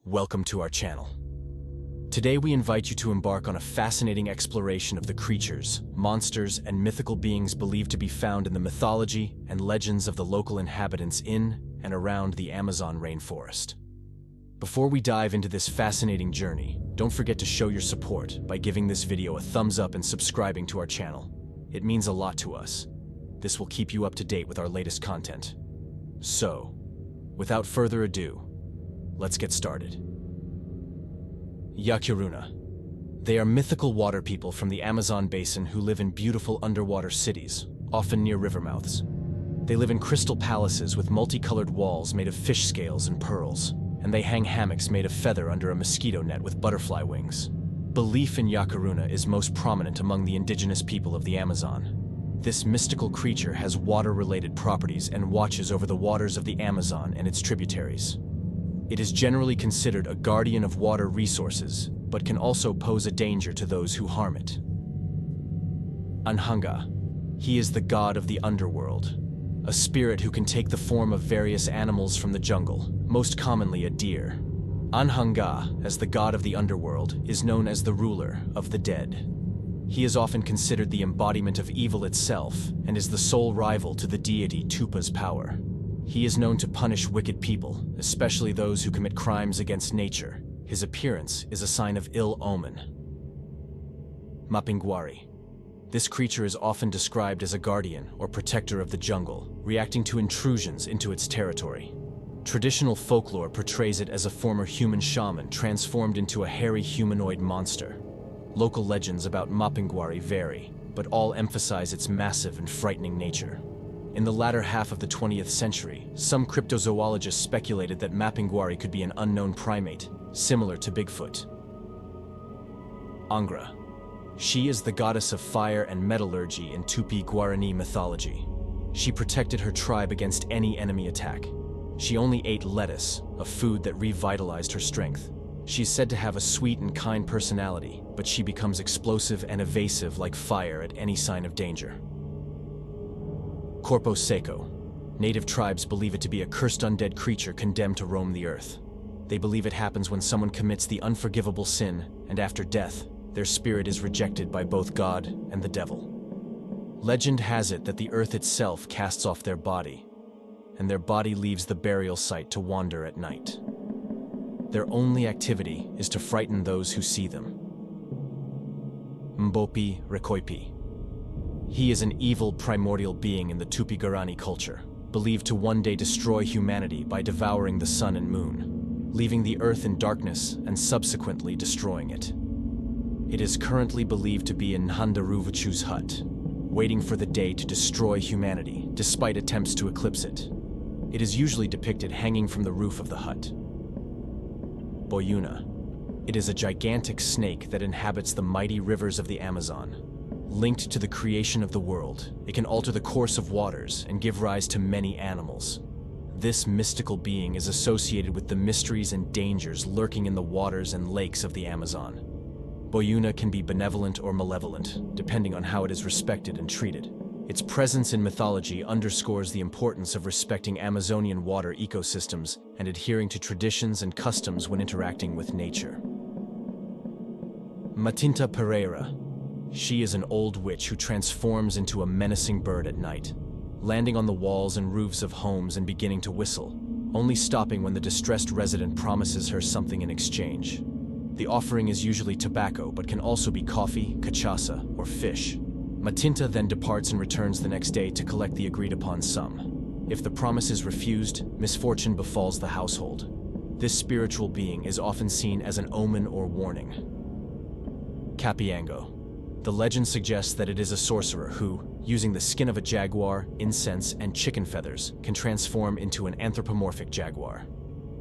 welcome to our channel. Today we invite you to embark on a fascinating exploration of the creatures, monsters, and mythical beings believed to be found in the mythology and legends of the local inhabitants in and around the Amazon rainforest. Before we dive into this fascinating journey, don't forget to show your support by giving this video a thumbs up and subscribing to our channel. It means a lot to us. This will keep you up to date with our latest content. So, without further ado, let's get started. Yacuruna. They are mythical water people from the Amazon basin who live in beautiful underwater cities, often near river mouths. They live in crystal palaces with multicolored walls made of fish scales and pearls, and they hang hammocks made of feather under a mosquito net with butterfly wings. Belief in Yacuruna is most prominent among the indigenous people of the Amazon. This mystical creature has water-related properties and watches over the waters of the Amazon and its tributaries. It is generally considered a guardian of water resources, but can also pose a danger to those who harm it. Anhangá. He is the god of the underworld, a spirit who can take the form of various animals from the jungle, most commonly a deer. Anhangá, as the god of the underworld, is known as the ruler of the dead. He is often considered the embodiment of evil itself and is the sole rival to the deity Tupa's power. He is known to punish wicked people, especially those who commit crimes against nature. His appearance is a sign of ill omen. Mapinguari. This creature is often described as a guardian or protector of the jungle, reacting to intrusions into its territory. Traditional folklore portrays it as a former human shaman transformed into a hairy humanoid monster. Local legends about Mapinguari vary, but all emphasize its massive and frightening nature. In the latter half of the 20th century, some cryptozoologists speculated that Mapinguari could be an unknown primate, similar to Bigfoot. Angra. She is the goddess of fire and metallurgy in Tupi-Guarani mythology. She protected her tribe against any enemy attack. She only ate lettuce, a food that revitalized her strength. She's said to have a sweet and kind personality, but she becomes explosive and evasive like fire at any sign of danger. Corpo Seco. Native tribes believe it to be a cursed undead creature condemned to roam the earth. They believe it happens when someone commits the unforgivable sin, and after death, their spirit is rejected by both God and the devil. Legend has it that the earth itself casts off their body, and their body leaves the burial site to wander at night. Their only activity is to frighten those who see them. Mbopí Recoypý. He is an evil primordial being in the Tupi-Guarani culture, believed to one day destroy humanity by devouring the sun and moon, leaving the earth in darkness and subsequently destroying it. It is currently believed to be in Nhandaruvachu's hut, waiting for the day to destroy humanity, despite attempts to eclipse it. It is usually depicted hanging from the roof of the hut. Boiúna. It is a gigantic snake that inhabits the mighty rivers of the Amazon. Linked to the creation of the world, it can alter the course of waters and give rise to many animals. This mystical being is associated with the mysteries and dangers lurking in the waters and lakes of the Amazon. Boiúna can be benevolent or malevolent, depending on how it is respected and treated. Its presence in mythology underscores the importance of respecting Amazonian water ecosystems and adhering to traditions and customs when interacting with nature. Matinta Pereira. She is an old witch who transforms into a menacing bird at night, landing on the walls and roofs of homes and beginning to whistle, only stopping when the distressed resident promises her something in exchange. The offering is usually tobacco, but can also be coffee, cachaça, or fish. Matinta then departs and returns the next day to collect the agreed-upon sum. If the promise is refused, misfortune befalls the household. This spiritual being is often seen as an omen or warning. Capiango. The legend suggests that it is a sorcerer who, using the skin of a jaguar, incense, and chicken feathers, can transform into an anthropomorphic jaguar.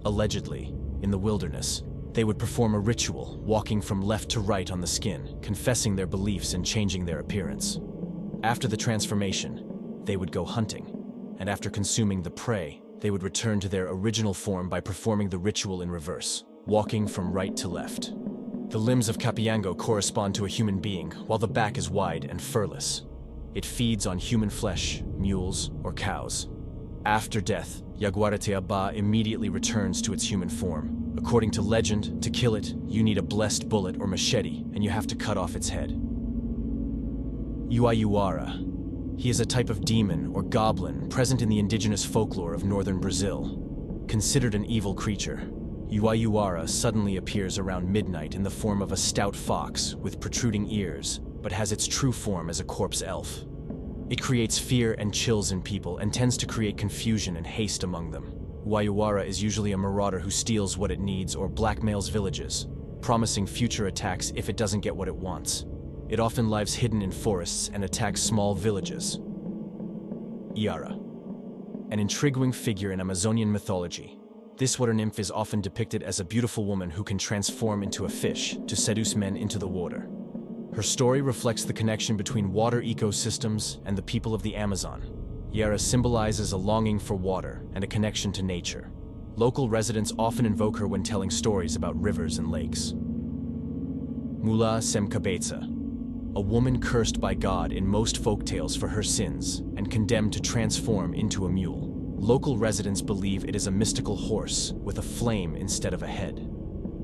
Allegedly, in the wilderness, they would perform a ritual, walking from left to right on the skin, confessing their beliefs and changing their appearance. After the transformation, they would go hunting, and after consuming the prey, they would return to their original form by performing the ritual in reverse, walking from right to left. The limbs of Capiango correspond to a human being, while the back is wide and furless. It feeds on human flesh, mules, or cows. After death, Yagwarete immediately returns to its human form, According to legend, to kill it, you need a blessed bullet or machete, and you have to cut off its head. Uaiuara. He is a type of demon or goblin present in the indigenous folklore of northern Brazil. Considered an evil creature, Uaiuara suddenly appears around midnight in the form of a stout fox with protruding ears, but has its true form as a corpse elf. It creates fear and chills in people and tends to create confusion and haste among them. Uaiuara is usually a marauder who steals what it needs or blackmails villages, promising future attacks if it doesn't get what it wants. It often lives hidden in forests and attacks small villages. Iara. An intriguing figure in Amazonian mythology, this water nymph is often depicted as a beautiful woman who can transform into a fish to seduce men into the water. Her story reflects the connection between water ecosystems and the people of the Amazon. Iara symbolizes a longing for water and a connection to nature. Local residents often invoke her when telling stories about rivers and lakes. Mula Sem Cabeça. A woman cursed by God in most folktales for her sins and condemned to transform into a mule. Local residents believe it is a mystical horse with a flame instead of a head.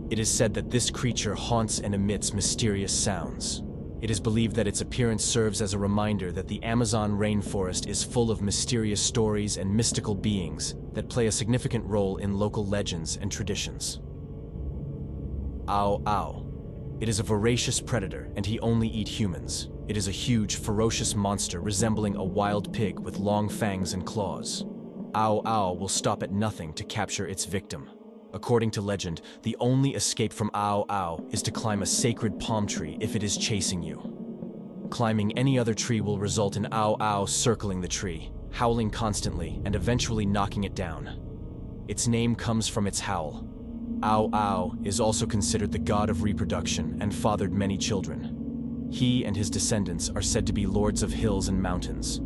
It is said that this creature haunts and emits mysterious sounds. It is believed that its appearance serves as a reminder that the Amazon rainforest is full of mysterious stories and mystical beings that play a significant role in local legends and traditions. Ao Ao. It is a voracious predator, and he only eats humans. It is a huge, ferocious monster resembling a wild pig with long fangs and claws. Ao Ao will stop at nothing to capture its victim. According to legend, the only escape from Ao Ao is to climb a sacred palm tree if it is chasing you. Climbing any other tree will result in Ao Ao circling the tree, howling constantly, and eventually knocking it down. Its name comes from its howl. Ao Ao is also considered the god of reproduction and fathered many children. He and his descendants are said to be lords of hills and mountains.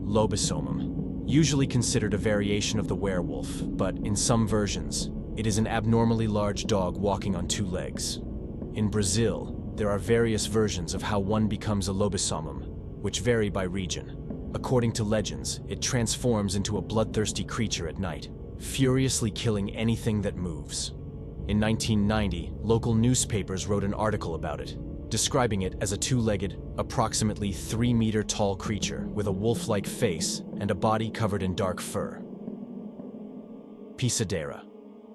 Lobisomem, usually considered a variation of the werewolf, but in some versions, it is an abnormally large dog walking on two legs. In Brazil, there are various versions of how one becomes a lobisomem, which vary by region. According to legends, it transforms into a bloodthirsty creature at night, furiously killing anything that moves. In 1990, local newspapers wrote an article about it, describing it as a two-legged, approximately 3-meter tall creature with a wolf-like face and a body covered in dark fur. Pisadeira.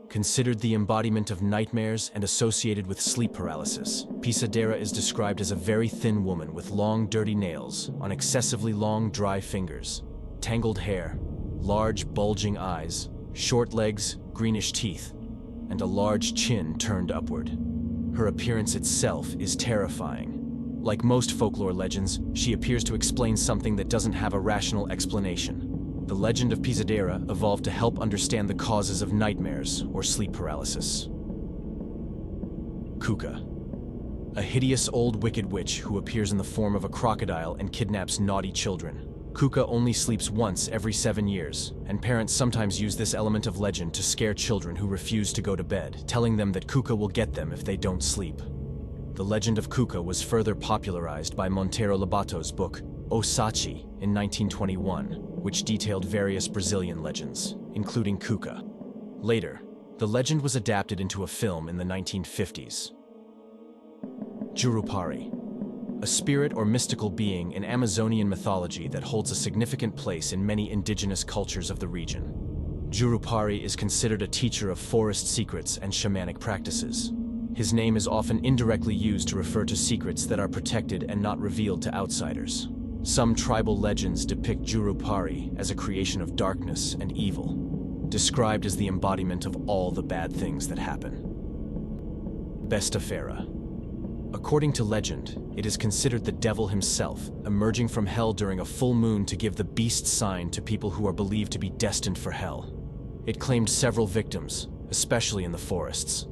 Considered the embodiment of nightmares and associated with sleep paralysis, Pisadeira is described as a very thin woman with long, dirty nails on excessively long, dry fingers, tangled hair, large, bulging eyes, short legs, greenish teeth, and a large chin turned upward. Her appearance itself is terrifying. Like most folklore legends, she appears to explain something that doesn't have a rational explanation. The legend of Pisadeira evolved to help understand the causes of nightmares or sleep paralysis. Cuca. A hideous old wicked witch who appears in the form of a crocodile and kidnaps naughty children. Cuca only sleeps once every 7 years, and parents sometimes use this element of legend to scare children who refuse to go to bed, telling them that Cuca will get them if they don't sleep. The legend of Cuca was further popularized by Monteiro Lobato's book, O Sachi, in 1921, which detailed various Brazilian legends, including Cuca. Later, the legend was adapted into a film in the 1950s. Jurupari. A spirit or mystical being in Amazonian mythology that holds a significant place in many indigenous cultures of the region. Jurupari is considered a teacher of forest secrets and shamanic practices. His name is often indirectly used to refer to secrets that are protected and not revealed to outsiders. Some tribal legends depict Jurupari as a creation of darkness and evil, described as the embodiment of all the bad things that happen. Besta-Fera. According to legend, it is considered the devil himself, emerging from hell during a full moon to give the beast sign to people who are believed to be destined for hell. It claimed several victims, especially in the forests.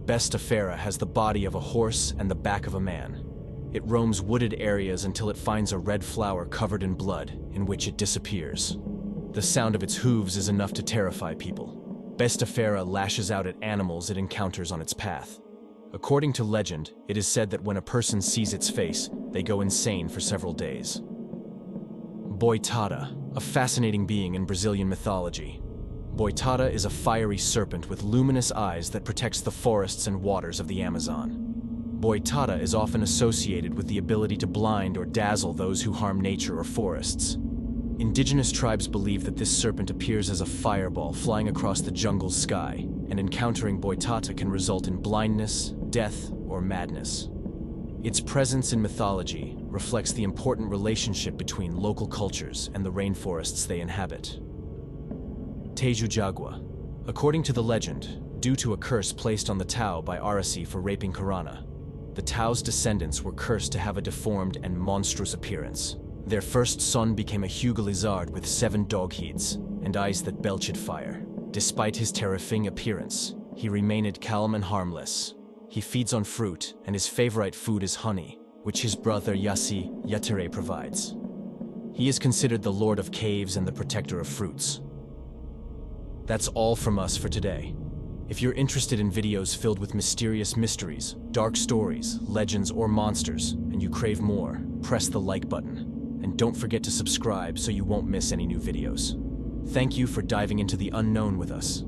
Besta-Fera has the body of a horse and the back of a man. It roams wooded areas until it finds a red flower covered in blood, in which it disappears. The sound of its hooves is enough to terrify people. Besta-Fera lashes out at animals it encounters on its path. According to legend, it is said that when a person sees its face, they go insane for several days. Boitata, a fascinating being in Brazilian mythology. Boitata is a fiery serpent with luminous eyes that protects the forests and waters of the Amazon. Boitata is often associated with the ability to blind or dazzle those who harm nature or forests. Indigenous tribes believe that this serpent appears as a fireball flying across the jungle's sky, and encountering Boitata can result in blindness, death, or madness. Its presence in mythology reflects the important relationship between local cultures and the rainforests they inhabit. Tejú Jaguá. According to the legend, due to a curse placed on the Tao by Arasi for raping Corana, the Tao's descendants were cursed to have a deformed and monstrous appearance. Their first son became a huge lizard with 7 dog heads and eyes that belched fire. Despite his terrifying appearance, he remained calm and harmless. He feeds on fruit, and his favorite food is honey, which his brother Yacuruna provides. He is considered the Lord of Caves and the protector of fruits. That's all from us for today. If you're interested in videos filled with mysterious mysteries, dark stories, legends, or monsters, and you crave more, press the like button. And don't forget to subscribe so you won't miss any new videos. Thank you for diving into the unknown with us.